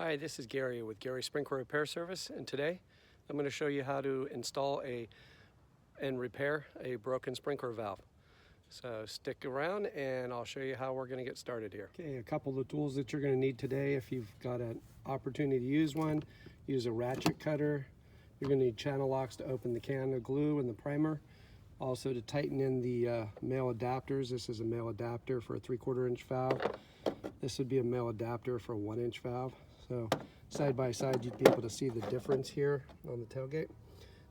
Hi, this is Gary with Gary Sprinkler Repair Service, and today I'm going to show you how to install and repair a broken sprinkler valve. So stick around and I'll show you how we're going to get started here. Okay, a couple of tools that you're going to need today if you've got an opportunity to use one. Use a ratchet cutter. You're going to need channel locks to open the can of glue and the primer. Also to tighten in the male adapters. This is a male adapter for a 3/4 inch valve. This would be a male adapter for a 1 inch valve. So side by side you'd be able to see the difference here on the tailgate.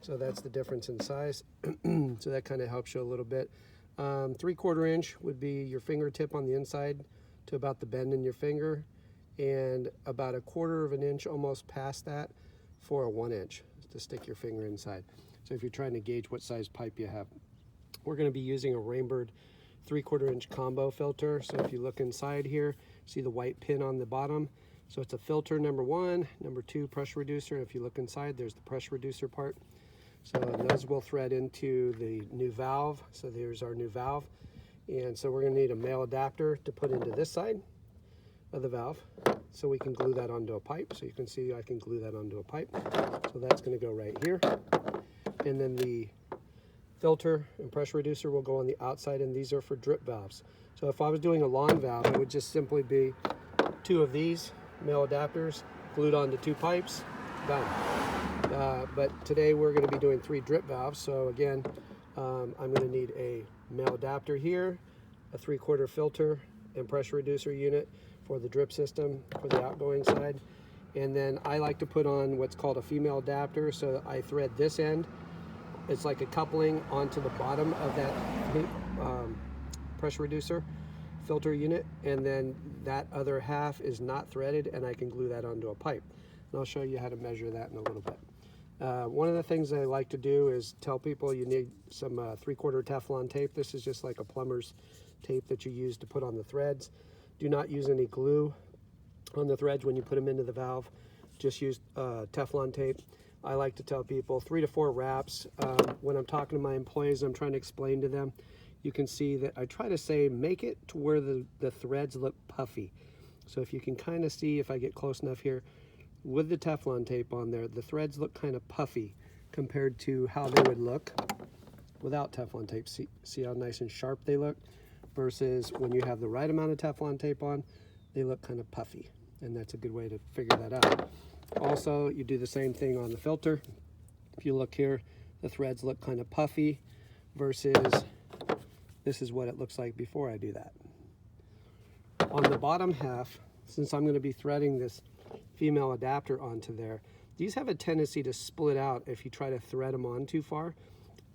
So that's the difference in size. So that kind of helps you a little bit. 3/4 inch would be your fingertip on the inside to about the bend in your finger, and about 1/4 inch almost past that for a 1 inch to stick your finger inside. So if you're trying to gauge what size pipe you have. We're going to be using a Rainbird 3/4 inch combo filter. So if you look inside here, see the white pin on the bottom. So it's a filter number 1, number 2 pressure reducer. If you look inside, there's the pressure reducer part. So those will thread into the new valve. So there's our new valve. And so we're going to need a male adapter to put into this side of the valve so we can glue that onto a pipe. So you can see I can glue that onto a pipe. So that's going to go right here. And then the filter and pressure reducer will go on the outside, and these are for drip valves. So if I was doing a lawn valve, it would just simply be 2 of these male adapters glued onto 2 pipes, done. But today we're going to be doing 3 drip valves. So again, I'm going to need a male adapter here, a 3/4 filter and pressure reducer unit for the drip system for the outgoing side. And then I like to put on what's called a female adapter. So I thread this end. It's like a coupling onto the bottom of that pressure reducer filter unit, and then that other half is not threaded, and I can glue that onto a pipe. And I'll show you how to measure that in a little bit. One of the things I like to do is tell people you need some 3/4 Teflon tape. This is just like a plumber's tape that you use to put on the threads. Do not use any glue on the threads when you put them into the valve. Just use Teflon tape. I like to tell people 3 to 4 wraps. When I'm talking to my employees, I'm trying to explain to them, you can see that I try to say make it to where the threads look puffy. So if you can kind of see, if I get close enough here, with the Teflon tape on there, the threads look kind of puffy compared to how they would look without Teflon tape. See how nice and sharp they look? Versus when you have the right amount of Teflon tape on, they look kind of puffy. And that's a good way to figure that out. Also, you do the same thing on the filter. If you look here, the threads look kind of puffy versus this is what it looks like before I do that. On the bottom half, since I'm going to be threading this female adapter onto there, these have a tendency to split out if you try to thread them on too far,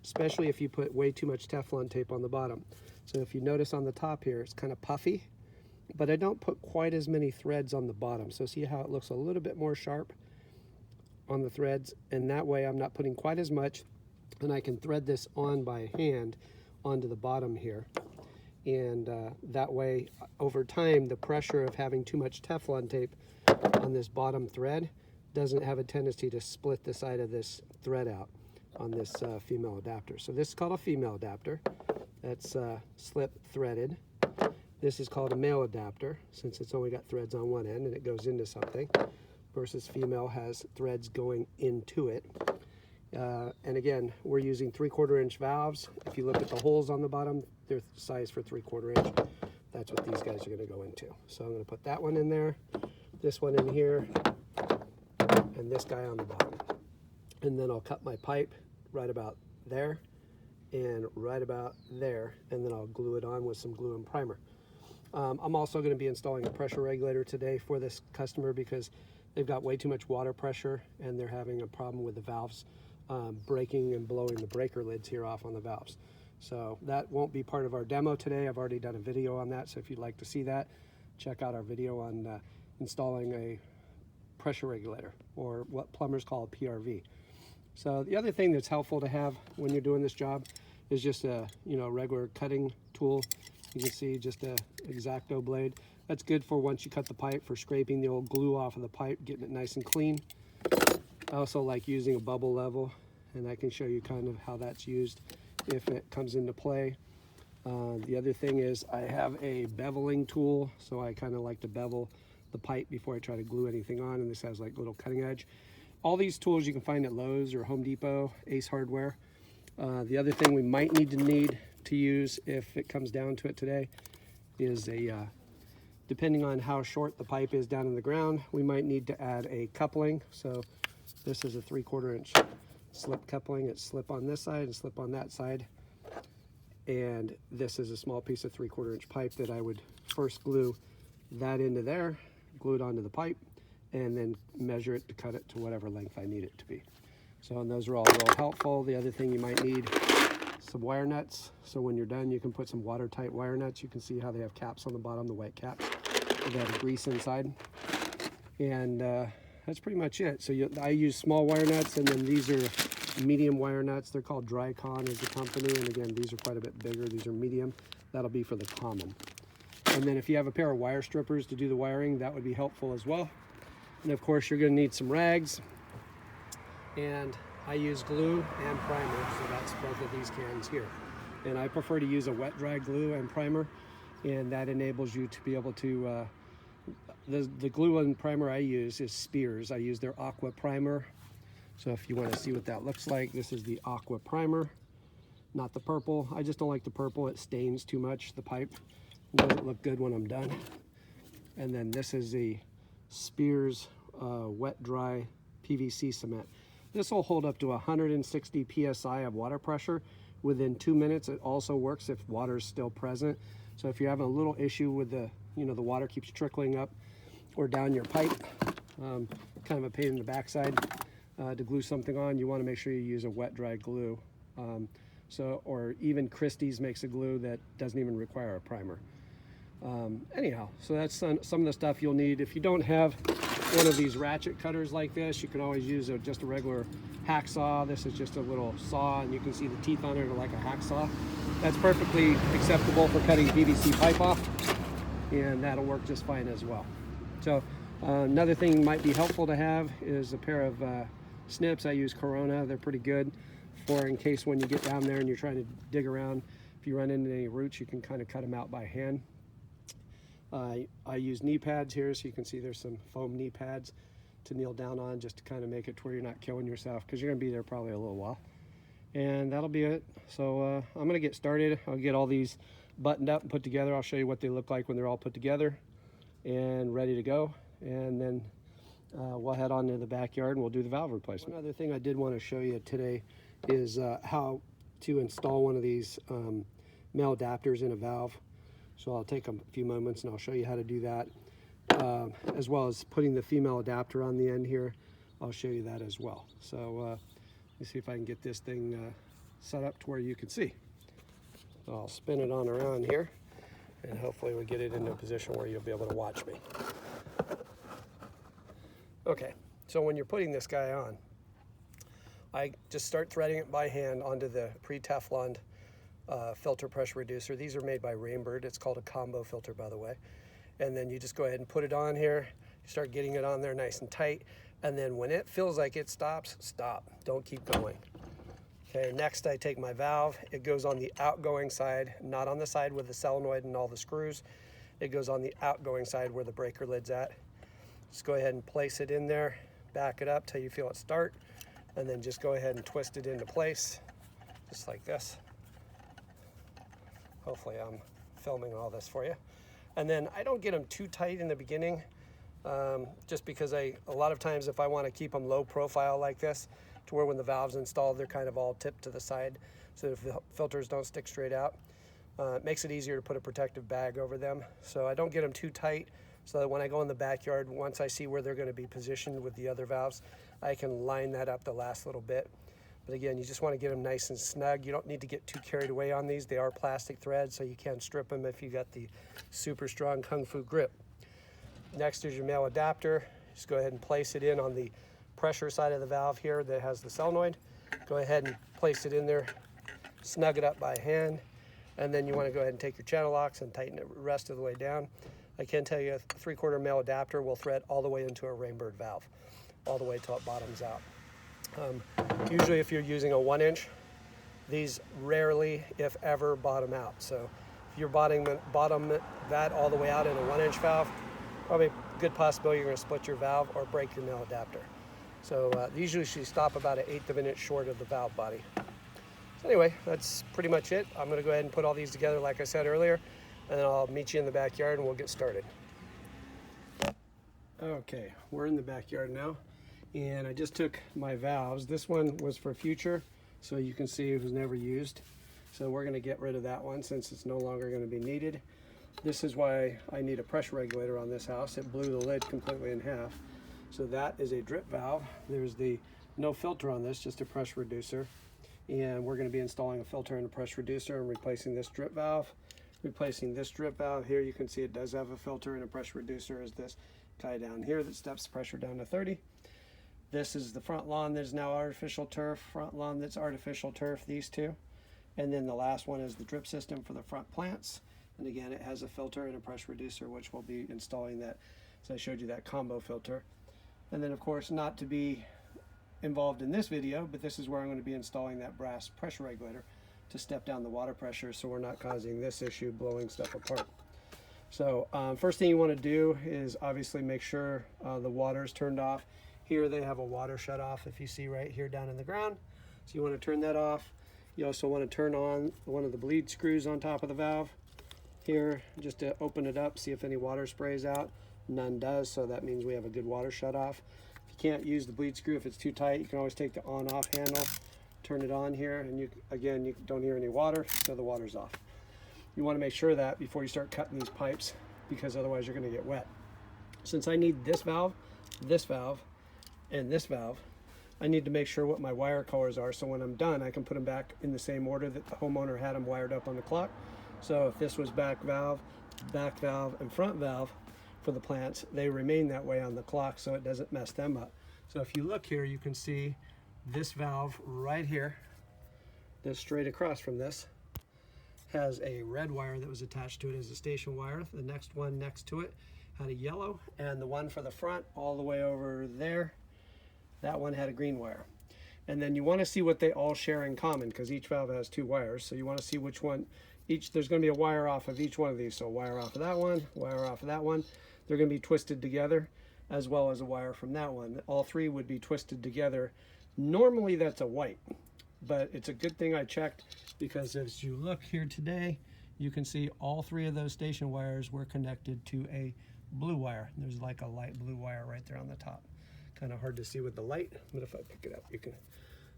especially if you put way too much Teflon tape on the bottom. So if you notice on the top here, it's kind of puffy, but I don't put quite as many threads on the bottom. So see how it looks a little bit more sharp on the threads, and that way I'm not putting quite as much, and I can thread this on by hand onto the bottom here. And that way, over time, the pressure of having too much Teflon tape on this bottom thread doesn't have a tendency to split the side of this thread out on this female adapter. So this is called a female adapter. That's slip threaded. This is called a male adapter, since it's only got threads on one end and it goes into something, versus female has threads going into it. And again, we're using 3/4 inch valves. If you look at the holes on the bottom, they're size for 3/4 inch. That's what these guys are going to go into. So I'm going to put that one in there, this one in here, and this guy on the bottom. And then I'll cut my pipe right about there and right about there, and then I'll glue it on with some glue and primer. I'm also going to be installing a pressure regulator today for this customer because they've got way too much water pressure and they're having a problem with the valves breaking and blowing the breaker lids here off on the valves. So that won't be part of our demo today. I've already done a video on that, so if you'd like to see that, check out our video on installing a pressure regulator, or what plumbers call a PRV. So the other thing that's helpful to have when you're doing this job is just a regular cutting tool. You can see just a X-Acto blade. That's good for once you cut the pipe, for scraping the old glue off of the pipe, getting it nice and clean. I also like using a bubble level, and I can show you kind of how that's used if it comes into play. The other thing is I have a beveling tool, so I kind of like to bevel the pipe before I try to glue anything on, and this has like little cutting edge. All these tools you can find at Lowe's or Home Depot, Ace Hardware. The other thing we might need to use if it comes down to it today is depending on how short the pipe is down in the ground, we might need to add a coupling. So this is a 3/4 inch slip coupling. It's slip on this side and slip on that side. And this is a small piece of 3/4 inch pipe that I would first glue that into there, glue it onto the pipe, and then measure it to cut it to whatever length I need it to be. So, and those are all real helpful. The other thing you might need, some wire nuts. So when you're done, you can put some watertight wire nuts. You can see how they have caps on the bottom, the white caps. They have grease inside. And that's pretty much it. So I use small wire nuts, and then these are medium wire nuts. They're called Drycon is the company. And again, these are quite a bit bigger. These are medium. That'll be for the common. And then if you have a pair of wire strippers to do the wiring, that would be helpful as well. And of course, you're going to need some rags. And I use glue and primer, so that's both of these cans here. And I prefer to use a wet dry glue and primer, and that enables you to be able to, the glue and primer I use is Spears. I use their Aqua Primer. So if you want to see what that looks like, this is the Aqua Primer, not the purple. I just don't like the purple. It stains too much, the pipe. It doesn't look good when I'm done. And then this is the Spears wet dry PVC cement. This will hold up to 160 psi of water pressure within 2 minutes. It also works if water is still present. So if you're having a little issue with the water keeps trickling up or down your pipe, kind of a pain in the backside to glue something on, you want to make sure you use a wet dry glue. Or even Christie's makes a glue that doesn't even require a primer. Anyhow, so that's some of the stuff you'll need. If you don't have one of these ratchet cutters like this, you can always use just a regular hacksaw. This is just a little saw, and you can see the teeth on it are like a hacksaw. That's perfectly acceptable for cutting PVC pipe off, and that'll work just fine as well. So another thing might be helpful to have is a pair of snips. I use Corona. They're pretty good for in case when you get down there and you're trying to dig around, if you run into any roots, you can kind of cut them out by hand. I use knee pads here, so you can see there's some foam knee pads to kneel down on, just to kind of make it to where you're not killing yourself, because you're going to be there probably a little while. And that'll be it. So I'm going to get started. I'll get all these buttoned up and put together. I'll show you what they look like when they're all put together and ready to go. And then we'll head on to the backyard and we'll do the valve replacement. One other thing I did want to show you today is how to install one of these male adapters in a valve. So I'll take a few moments and I'll show you how to do that, as well as putting the female adapter on the end here. I'll show you that as well. So let me see if I can get this thing set up to where you can see. So I'll spin it on around here, and hopefully we get it into a position where you'll be able to watch me. Okay, so when you're putting this guy on, I just start threading it by hand onto the pre-Tefloned filter pressure reducer. These are made by Rainbird. It's called a combo filter, by the way. And then you just go ahead and put it on here. You start getting it on there nice and tight. And then when it feels like it stops, stop. Don't keep going. Okay, next I take my valve. It goes on the outgoing side, not on the side with the solenoid and all the screws. It goes on the outgoing side where the breaker lid's at. Just go ahead and place it in there, back it up till you feel it start, and then just go ahead and twist it into place, just like this. Hopefully I'm filming all this for you. And then I don't get them too tight in the beginning, just because a lot of times if I want to keep them low profile like this, to where when the valve's installed, they're kind of all tipped to the side, so the filters don't stick straight out. It makes it easier to put a protective bag over them. So I don't get them too tight, so that when I go in the backyard, once I see where they're going to be positioned with the other valves, I can line that up the last little bit. But again, you just want to get them nice and snug. You don't need to get too carried away on these. They are plastic threads, so you can strip them if you got the super strong Kung Fu grip. Next is your male adapter. Just go ahead and place it in on the pressure side of the valve here that has the solenoid. Go ahead and place it in there, snug it up by hand, and then you want to go ahead and take your channel locks and tighten it the rest of the way down. I can tell you a 3/4 male adapter will thread all the way into a Rainbird valve, all the way till it bottoms out. Usually if you're using a 1-inch, these rarely, if ever, bottom out. So if you're bottom that all the way out in a 1-inch valve, probably good possibility you're going to split your valve or break your male adapter. So these usually stop about 1/8 of an inch short of the valve body. So anyway, that's pretty much it. I'm going to go ahead and put all these together like I said earlier, and then I'll meet you in the backyard and we'll get started. Okay, we're in the backyard now, and I just took my valves. This one was for future, so you can see it was never used. So we're going to get rid of that one since it's no longer going to be needed. This is why I need a pressure regulator on this house. It blew the lid completely in half. So that is a drip valve. There's the no filter on this, just a pressure reducer. And we're going to be installing a filter and a pressure reducer and replacing this drip valve. Replacing this drip valve here, you can see it does have a filter and a pressure reducer, is this guy down here that steps the pressure down to 30. This is the front lawn that's now artificial turf, front lawn that's artificial turf, these two. And then the last one is the drip system for the front plants. And again, it has a filter and a pressure reducer, which we'll be installing that. So I showed you that combo filter. And then of course, not to be involved in this video, but this is where I'm going to be installing that brass pressure regulator to step down the water pressure so we're not causing this issue, blowing stuff apart. So first thing you want to do is obviously make sure the water is turned off. Here they have a water shut off, if you see right here down in the ground. So you want to turn that off. You also want to turn on one of the bleed screws on top of the valve here, just to open it up, see if any water sprays out. None does, so that means we have a good water shut off. If you can't use the bleed screw, if it's too tight, you can always take the on-off handle, turn it on here, and you don't hear any water, so the water's off. You want to make sure that before you start cutting these pipes, because otherwise you're going to get wet. Since I need this valve, and this valve, I need to make sure what my wire colors are, so when I'm done I can put them back in the same order that the homeowner had them wired up on the clock. So if this was back valve, and front valve for the plants, they remain that way on the clock so it doesn't mess them up. So if you look here, you can see this valve right here that's straight across from this has a red wire that was attached to it as a station wire. The next one next to it had a yellow, and the one for the front all the way over there, that one had a green wire. And then you want to see what they all share in common, because each valve has 2 wires, so you want to see which one there's going to be a wire off of each one of these. So wire off of that one, wire off of that one. They're going to be twisted together, as well as a wire from that one. All 3 would be twisted together. Normally that's a white, but it's a good thing I checked, because as you look here today, you can see all 3 of those station wires were connected to a blue wire. There's like a light blue wire right there on the top. Kind of hard to see with the light, but if I pick it up, you can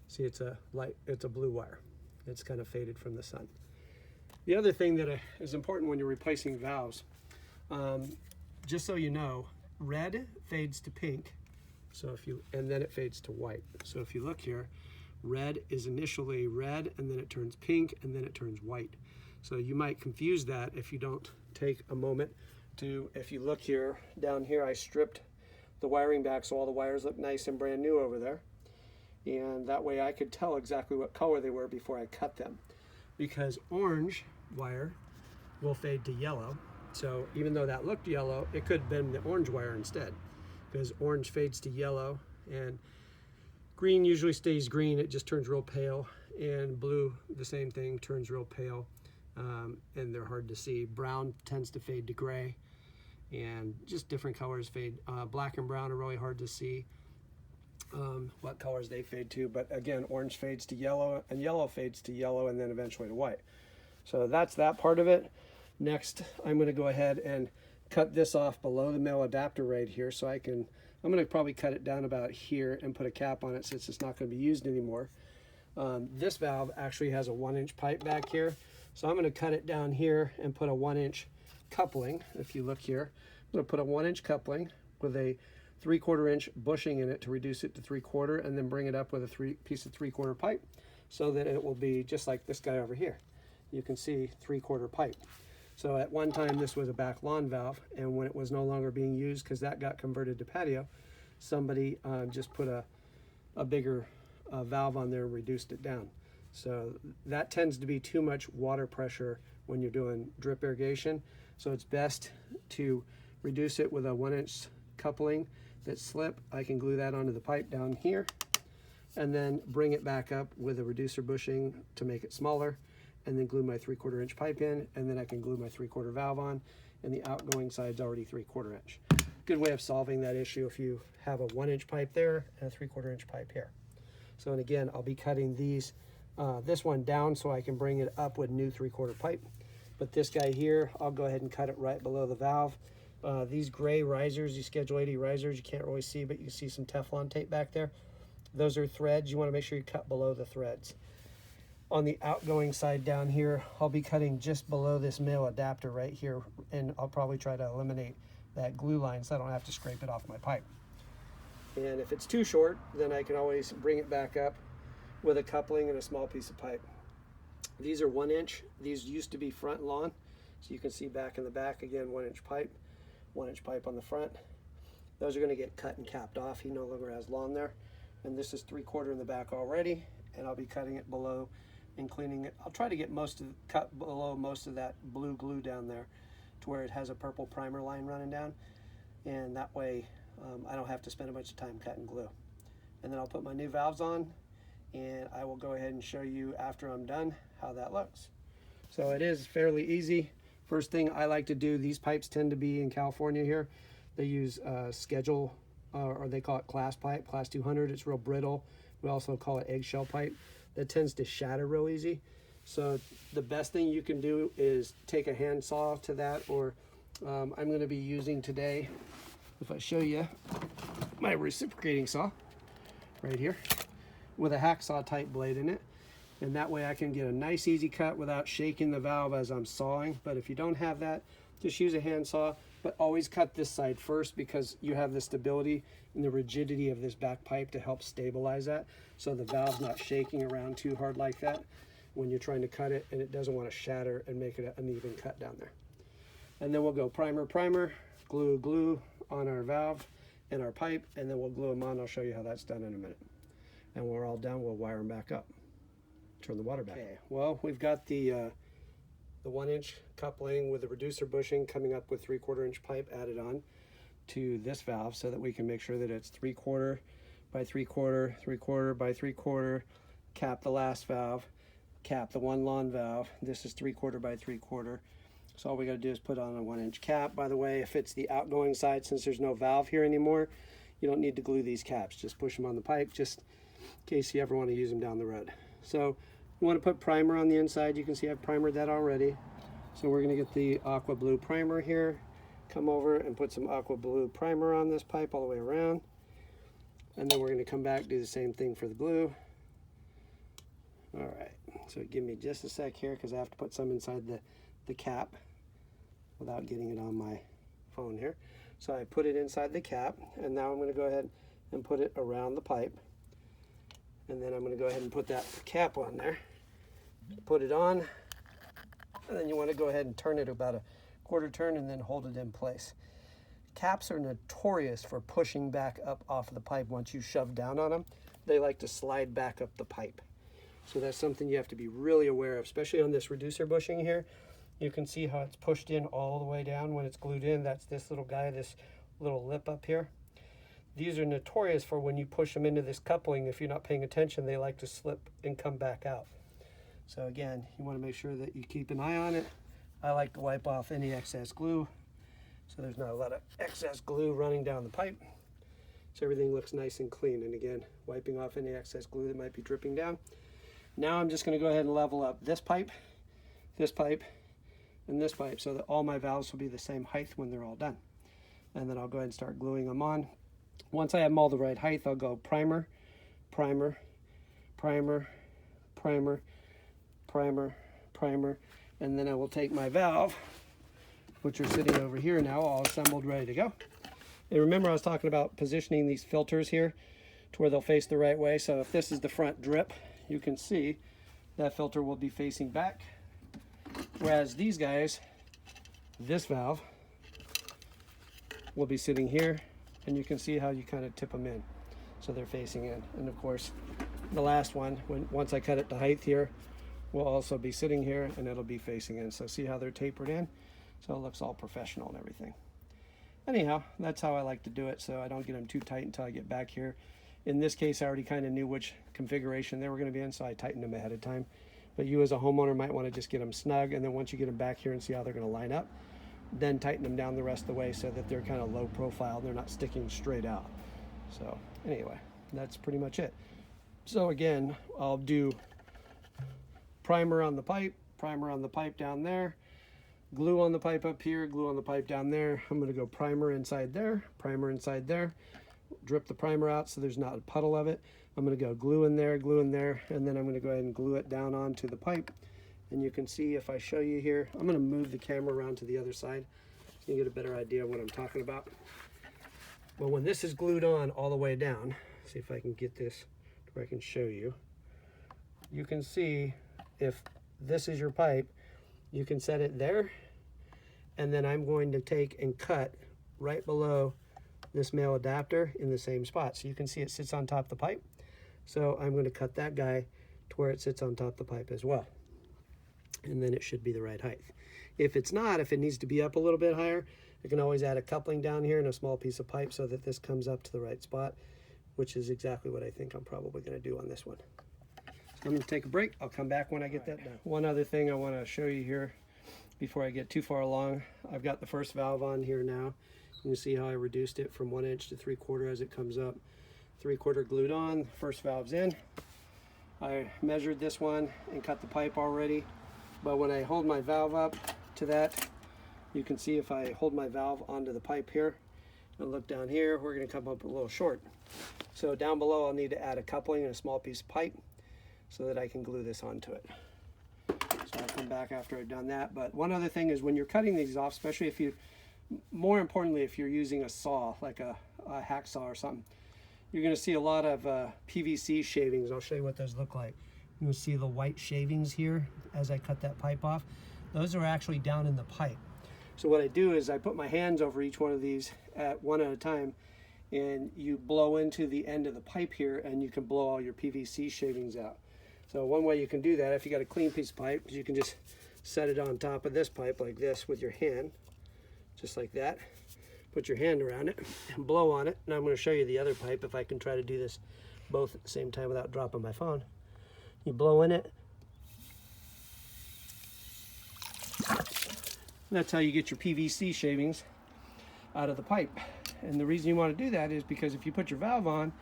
see it's a blue wire. It's kind of faded from the sun. The other thing that is important when you're replacing valves, just so you know, red fades to pink, and then it fades to white. So if you look here, red is initially red, and then it turns pink, and then it turns white. So you might confuse that if you don't take a moment to, if you look here, down here I stripped the wiring back so all the wires look nice and brand new over there. And that way I could tell exactly what color they were before I cut them. Because orange wire will fade to yellow. So even though that looked yellow, it could have been the orange wire instead. Because orange fades to yellow, and green usually stays green, it just turns real pale. And blue, the same thing, turns real pale, and they're hard to see. Brown tends to fade to gray, and just different colors fade. Black and brown are really hard to see what colors they fade to, but again, orange fades to yellow, and yellow fades to yellow, and then eventually to white. So that's that part of it. Next, I'm going to go ahead and cut this off below the male adapter right here, so I'm going to probably cut it down about here and put a cap on it since it's not going to be used anymore. This valve actually has a 1-inch pipe back here, so I'm going to cut it down here and put a 1-inch coupling. If you look here, I'm going to put a 1-inch coupling with a 3/4 inch bushing in it to reduce it to 3/4, and then bring it up with a piece of 3/4 pipe, so that it will be just like this guy over here. You can see 3/4 pipe. So at one time this was a back lawn valve, and when it was no longer being used because that got converted to patio, somebody just put a bigger valve on there and reduced it down. So that tends to be too much water pressure when you're doing drip irrigation. So it's best to reduce it with a 1-inch coupling that slip. I can glue that onto the pipe down here, and then bring it back up with a reducer bushing to make it smaller, and then glue my 3/4 inch pipe in, and then I can glue my 3/4 valve on, and the outgoing side's already 3/4 inch. good way of solving that issue if you have a 1-inch pipe there and a 3/4 inch pipe here. So, and again, I'll be cutting these, this one down so I can bring it up with new 3/4 pipe. But this guy here, I'll go ahead and cut it right below the valve. These gray risers, these Schedule 80 risers, you can't really see, but you can see some Teflon tape back there. Those are threads. You want to make sure you cut below the threads. On the outgoing side down here, I'll be cutting just below this male adapter right here, and I'll probably try to eliminate that glue line so I don't have to scrape it off my pipe. And if it's too short, then I can always bring it back up with a coupling and a small piece of pipe. These are 1-inch. These used to be front lawn, so you can see back in the back, again, 1-inch pipe, 1-inch pipe on the front. Those are going to get cut and capped off. He no longer has lawn there. And this is 3/4 in the back already, and I'll be cutting it below and cleaning it. I'll try to get cut below most of that blue glue down there to where it has a purple primer line running down, and that way I don't have to spend a bunch of time cutting glue. And then I'll put my new valves on, and I will go ahead and show you after I'm done how that looks. So it is fairly easy. First thing I like to do, these pipes tend to be in California here. They use schedule, or they call it class pipe, class 200. It's real brittle. We also call it eggshell pipe. That tends to shatter real easy. So the best thing you can do is take a hand saw to that, or I'm going to be using today, if I show you, my reciprocating saw right here with a hacksaw type blade in it. And that way I can get a nice easy cut without shaking the valve as I'm sawing. But if you don't have that, just use a hand saw, but always cut this side first because you have the stability and the rigidity of this back pipe to help stabilize that, so the valve's not shaking around too hard like that when you're trying to cut it, and it doesn't want to shatter and make it an uneven cut down there. And then we'll go primer, glue on our valve and our pipe, and then we'll glue them on. I'll show you how that's done in a minute. And when we're all done, we'll wire them back up. Turn the water back. Okay, well, we've got the 1-inch coupling with the reducer bushing coming up with 3/4 inch pipe added on to this valve so that we can make sure that it's 3/4 by 3/4, 3/4 by 3/4, cap the last valve, cap the one lawn valve. This is 3/4 by 3/4. So all we got to do is put on a 1-inch cap. By the way, if it's the outgoing side, since there's no valve here anymore, you don't need to glue these caps. Just push them on the pipe, just in case you ever want to use them down the road. So you want to put primer on the inside. You can see I've primered that already. So we're going to get the aqua blue primer here, come over and put some aqua blue primer on this pipe all the way around. And then we're going to come back, do the same thing for the glue. All right, so give me just a sec here because I have to put some inside the cap without getting it on my phone here. So I put it inside the cap, and now I'm going to go ahead and put it around the pipe. And then I'm going to go ahead and put that cap on there. Put it on, and then you want to go ahead and turn it about a 1/4 turn and then hold it in place. Caps are notorious for pushing back up off of the pipe once you shove down on them. They like to slide back up the pipe. So that's something you have to be really aware of, especially on this reducer bushing here. You can see how it's pushed in all the way down when it's glued in. That's this little guy, this little lip up here. These are notorious for when you push them into this coupling, if you're not paying attention, they like to slip and come back out. So again, you want to make sure that you keep an eye on it. I like to wipe off any excess glue so there's not a lot of excess glue running down the pipe. So everything looks nice and clean. And again, wiping off any excess glue that might be dripping down. Now I'm just going to go ahead and level up this pipe, and this pipe so that all my valves will be the same height when they're all done. And then I'll go ahead and start gluing them on. Once I have them all the right height, I'll go primer, primer, primer, primer, primer, primer, and then I will take my valve, which are sitting over here now, all assembled, ready to go. And remember I was talking about positioning these filters here to where they'll face the right way. So if this is the front drip, you can see that filter will be facing back. Whereas these guys, this valve will be sitting here, and you can see how you kind of tip them in. So they're facing in. And of course, the last one, once I cut it to height here, will also be sitting here and it'll be facing in. So see how they're tapered in? So it looks all professional and everything. Anyhow, that's how I like to do it, so I don't get them too tight until I get back here. In this case, I already kind of knew which configuration they were going to be in, so I tightened them ahead of time. But you as a homeowner might want to just get them snug, and then once you get them back here and see how they're going to line up, then tighten them down the rest of the way so that they're kind of low profile and they're not sticking straight out. So anyway, that's pretty much it. So again, I'll do primer on the pipe down there, glue on the pipe up here, glue on the pipe down there. I'm going to go primer inside there, drip the primer out so there's not a puddle of it. I'm going to go glue in there, and then I'm going to go ahead and glue it down onto the pipe. And you can see if I show you here, I'm going to move the camera around to the other side so you get a better idea of what I'm talking about. Well, when this is glued on all the way down, see if I can get this where I can show you. You can see if this is your pipe, you can set it there, and then I'm going to take and cut right below this male adapter in the same spot. So you can see it sits on top of the pipe. So I'm going to cut that guy to where it sits on top of the pipe as well. And then it should be the right height. If it's not, if it needs to be up a little bit higher, I can always add a coupling down here and a small piece of pipe so that this comes up to the right spot, which is exactly what I think I'm probably going to do on this one. So I'm going to take a break. I'll come back when I get that done. One other thing I want to show you here before I get too far along. I've got the first valve on here now. You can see how I reduced it from 1 inch to 3/4 as it comes up. 3/4 glued on, first valve's in. I measured this one and cut the pipe already, but when I hold my valve up to that, you can see if I hold my valve onto the pipe here and look down here, we're going to come up a little short. So down below I'll need to add a coupling and a small piece of pipe so that I can glue this onto it. So I'll come back after I've done that. But one other thing is when you're cutting these off, especially if you, more importantly, if you're using a saw, like a hacksaw or something, you're going to see a lot of PVC shavings. I'll show you what those look like. You'll see the white shavings here as I cut that pipe off. Those are actually down in the pipe. So what I do is I put my hands over each one of these one at a time, and you blow into the end of the pipe here and you can blow all your PVC shavings out. So one way you can do that, if you got a clean piece of pipe, you can just set it on top of this pipe like this with your hand, just like that. Put your hand around it and blow on it. And I'm going to show you the other pipe if I can try to do this both at the same time without dropping my phone. You blow in it. That's how you get your PVC shavings out of the pipe. And the reason you want to do that is because if you put your valve on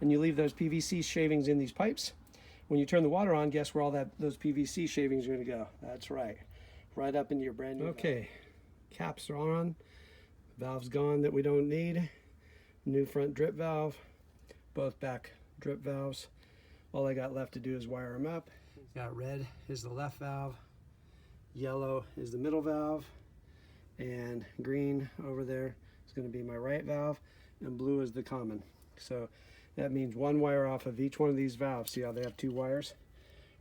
and you leave those PVC shavings in these pipes, when you turn the water on, guess where all those PVC shavings are going to go? That's right up into your brand new valve. Caps are on. Valve's gone that we don't need. New front drip valve. Both back drip valves. All I got left to do is wire them up. Got red is the left valve. Yellow is the middle valve. And green over there is going to be my right valve. And blue is the common. So that means one wire off of each one of these valves. See how they have 2 wires?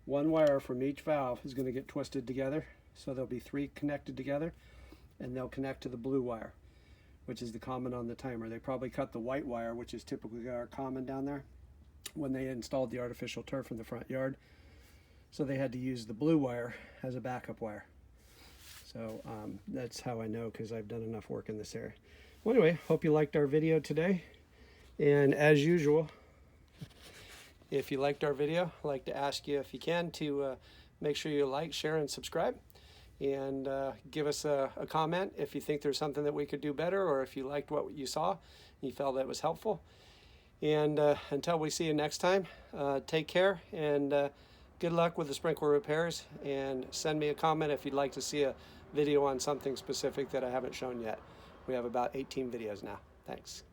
One wire from each valve is going to get twisted together. So there'll be 3 connected together. And they'll connect to the blue wire, which is the common on the timer. They probably cut the white wire, which is typically our common down there, when they installed the artificial turf in the front yard. So they had to use the blue wire as a backup wire. So that's how I know, because I've done enough work in this area. Well, anyway, hope you liked our video today. And as usual, if you liked our video, I'd like to ask you, if you can, to make sure you like, share, and subscribe. And give us a comment if you think there's something that we could do better, or if you liked what you saw and you felt that was helpful. And until we see you next time, take care, and good luck with the sprinkler repairs, and send me a comment if you'd like to see a video on something specific that I haven't shown yet. We have about 18 videos now. Thanks.